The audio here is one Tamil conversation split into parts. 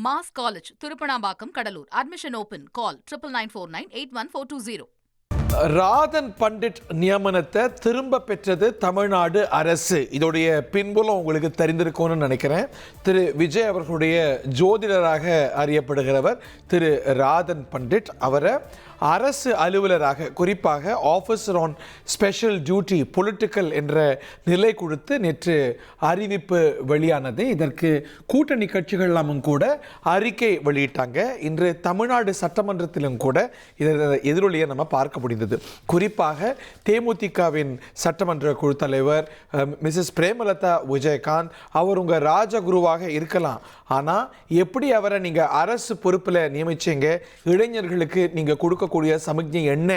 Mass college Thirupanampakkam Cuddalore admission open call 9949981420. Ratan Pandit நியமனத்தை திரும்ப பெற்றது தமிழ்நாடு அரசு. இதோடைய பின்புலம் உங்களுக்கு தெரிந்திருக்கும்னு நினைக்கிறேன். திரு விஜய் அவர்களுடைய ஜோதிடராக அறியப்படுகிறவர் திரு ராதன் பண்டிட். அவரை அரசு அலுவலராக, குறிப்பாக officer on special duty political என்ற நிலை கொடுத்து நேற்று அறிவிப்பு வெளியானது. இதற்கு கூட்டணி கட்சிகள்லாமும் கூட அறிக்கை வெளியிட்டாங்க. இன்று தமிழ்நாடு சட்டமன்றத்திலும் கூட இதன் எதிரொலியை நம்ம பார்க்க முடிந்தது. குறிப்பாக தேமுதிகவின் சட்டமன்ற குழு தலைவர் மிஸ்ஸஸ் பிரேமலதா விஜயகாந்த், அவர் உங்கள் ராஜகுருவாக இருக்கலாம், ஆனால் எப்படி அவரை நீங்கள் அரசு பொறுப்பில் நியமிச்சீங்க, இளைஞர்களுக்கு நீங்கள் கொடுக்கக்கூடிய சமிக்ஞை என்ன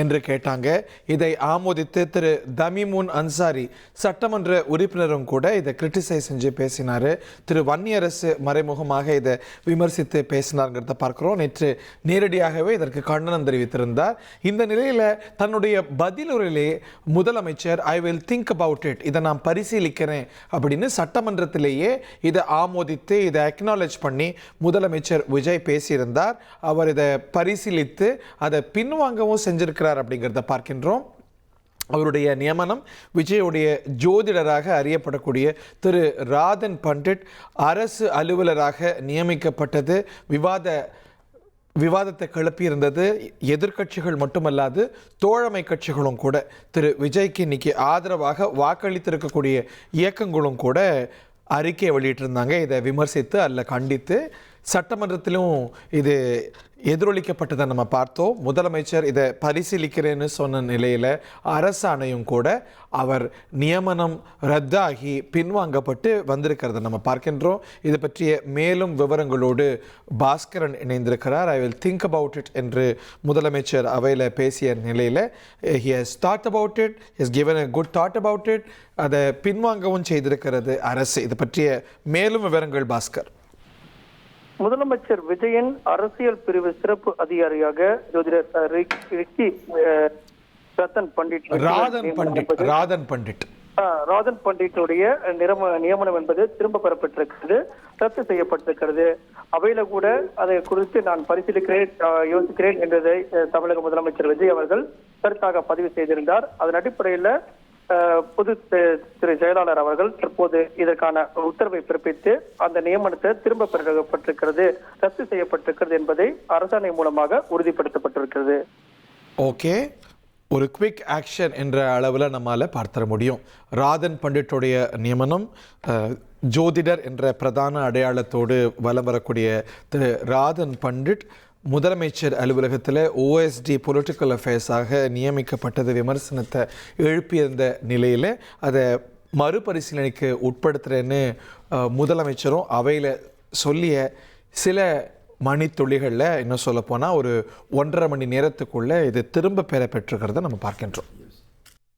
என்று கேட்டாங்க. இதை ஆமோதித்து திரு தமிமுன் அன்சாரி சட்டமன்ற உறுப்பினரும் கூட இதை கிரிட்டிசைஸ் செஞ்சு பேசினார். திரு வன்னியரசு மறைமுகமாக இதை விமர்சித்து பேசினார்ங்கிறத பார்க்குறோம். நேற்று நேரடியாகவே இதற்கு கண்டனம் தெரிவித்திருந்தார். இந்த நிலையில் தன்னுடைய பதிலுரையிலே முதலமைச்சர் I will think about it, இதை நான் பரிசீலிக்கிறேன் அப்படின்னு சட்டமன்றத்திலேயே இதை ஆமோதித்து இதை அக்னாலேஜ் பண்ணி முதலமைச்சர் விஜய் பேசியிருந்தார். அவர் இதை பரிசீலித்து அதை பின்வாங்கவும் செஞ்சிருக்கிறார் அப்படிங்கிறத பார்க்கின்றோம். அவருடைய நியமனம் விஜயுடைய ஜோதிடராக அறியப்படக்கூடிய திரு ராதன் பண்டிட் அரசு அலுவலராக நியமிக்கப்பட்டது விவாதத்தை கிளப்பியிருந்தது. எதிர்க்கட்சிகள் மட்டுமல்லாது தோழமை கட்சிகளும் கூட திரு விஜய்க்கு இன்னைக்கு ஆதரவாக வாக்களித்திருக்கக்கூடிய இயக்கங்களும் கூட அறிக்கையை வெளியிட்டிருந்தாங்க. இதை விமர்சித்து அல்ல கண்டித்து சட்டமன்றத்திலும் இது எதிரொலிக்கப்பட்டதை நம்ம பார்த்தோம். முதலமைச்சர் இதை பரிசீலிக்கிறேன்னு சொன்ன நிலையில் அரசாணையும் கூட அவர் நியமனம் ரத்தாகி பின்வாங்கப்பட்டு வந்திருக்கிறத நம்ம பார்க்கின்றோம். இது பற்றிய மேலும் விவரங்களோடு பாஸ்கரன் இணைந்திருக்கிறார். I will think about it என்று முதலமைச்சர் அவையில் பேசிய நிலையில் he has thought about it, has given a good thought about it, அதை பின்வாங்கவும் செய்திருக்கிறது அரசு. இது பற்றிய மேலும் விவரங்கள் பாஸ்கர். முதலமைச்சர் விஜயன் அரசியல் பிரிவு சிறப்பு அதிகாரியாக ஜோதிடர் ராதன் பண்டிட்டுடைய நியமனம் என்பது திரும்ப பெறப்பட்டிருக்கிறது, ரத்து செய்யப்பட்டிருக்கிறது. அவையில கூட அதை குறித்து நான் பரிசீலிக்கிறேன், யோசிக்கிறேன் என்றதை தமிழக முதலமைச்சர் விஜய் அவர்கள் கருத்தாக பதிவு செய்திருந்தார். அதன் அடிப்படையில் பொது திரு செயலாளர் அவர்கள் தற்போது இதற்கான உத்தரவை பிறப்பித்து அந்த நியமனத்தை திரும்ப பெறப்பட்டிருக்கிறது, ரத்து செய்யப்பட்டிருக்கிறது என்பதை அரசாணை மூலமாக உறுதிப்படுத்தப்பட்டிருக்கிறது. ஓகே, ஒரு குவிக் ஆக்ஷன் என்ற அளவில் நம்மால் பார்த்துட முடியும். ராதன் பண்டிட்டுடைய நியமனம் ஜோதிடர் என்ற பிரதான அடையாளத்தோடு வலம் வரக்கூடிய திரு ராதன் பண்டிட் முதலமைச்சர் அலுவலகத்தில் ஓஎஸ்டி பொலிட்டிக்கல் அஃபேர்ஸாக நியமிக்கப்பட்டது விமர்சனத்தை எழுப்பியிருந்த நிலையில் அதை மறுபரிசீலனைக்கு உட்படுத்துகிறேன்னு முதலமைச்சரும் அவையில் சொல்லிய சில மணித்துளிகளில் இன்னும் சொல்லப்போனால் ஒரு 1.5 மணி நேரத்துக்குள்ளே இது திரும்ப பெற பெற்றிருக்கிறத நம்ம பார்க்கின்றோம்.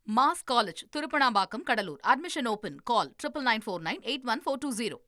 Mass college Thirupanampakkam Cuddalore admission open call 9949981420.